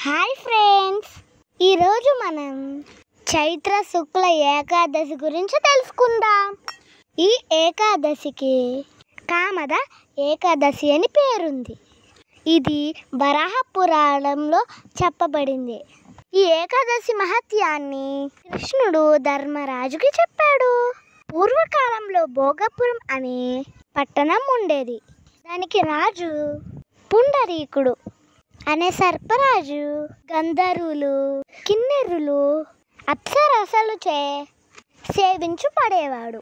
Hi friends, ఈరోజు మనం చైత్ర శుక్ల ఏకాదశి గురించి తెలుసుకుందాం. ఈ ఏకాదశికి కామద ఏకాదశి అని పేరుంది. ఇది వరాహ పురాణంలో చెప్పబడింది. ఈ ఏకాదశి మహత్యాన్ని కృష్ణుడు ధర్మరాజుకి చెప్పాడు. పూర్వకాలంలో భోగపురం అనే పట్టణం ఉండేది. దానికి రాజు పుండరీకుడు అనే సర్పరాజు గంధర్వులు, కిన్నెరులు, అప్సరసలు సేవించు పడేవాడు.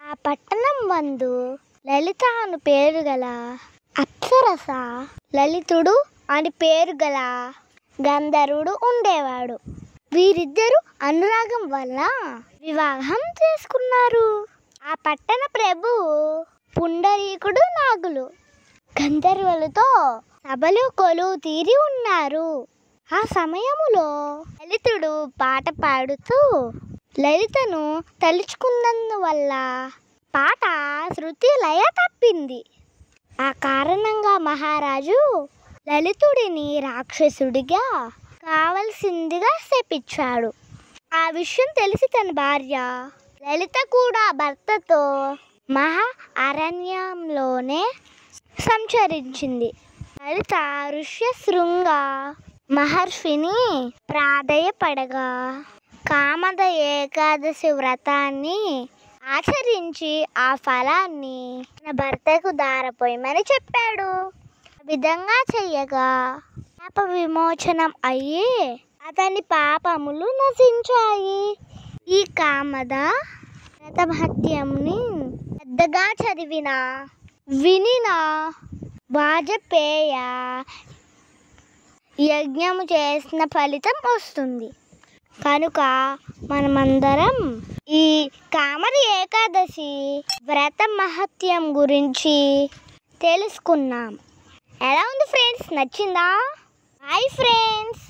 ఆ పట్టణం వందు లలిత అని పేరు గల అప్సరస, లలితుడు అని పేరు గల గంధర్వుడు ఉండేవాడు. వీరిద్దరూ అనురాగం వల్ల వివాహం చేసుకున్నారు. ఆ పట్టణ ప్రభు పుండరీకుడు నాగులు గంధర్వులతో సభలో కొలువు తీరి ఉన్నారు. ఆ సమయములో లలితుడు పాట పాడుతూ లలితను తలుచుకున్నందువల్ల పాట శృతి లయ తప్పింది. ఆ కారణంగా మహారాజు లలితుడిని రాక్షసుడిగా కావలసిందిగా శపించాడు. ఆ విషయం తెలిసి తన భార్య లలిత కూడా భర్తతో మహా అరణ్యంలోనే సంచరించింది. లలిత ఋష్యశృంగ మహర్షిని ప్రాధేయపడగా కామద ఏకాదశి వ్రతాన్ని ఆచరించి ఆ ఫలాన్ని తన భర్తకు దారపోయమని చెప్పాడు. ఆ విధంగా చెయ్యగా పాప విమోచనం అయ్యి అతని పాపములు నశించాయి. ఈ కామద వ్రతమహత్యంని పెద్దగా వినిన వాజపేయ యజ్ఞము చేసిన ఫలితం వస్తుంది. కనుక మనమందరం ఈ కామద ఏకాదశి వ్రత మహత్యం గురించి తెలుసుకున్నాం. ఎలా ఉంది ఫ్రెండ్స్? నచ్చిందా? Hi friends.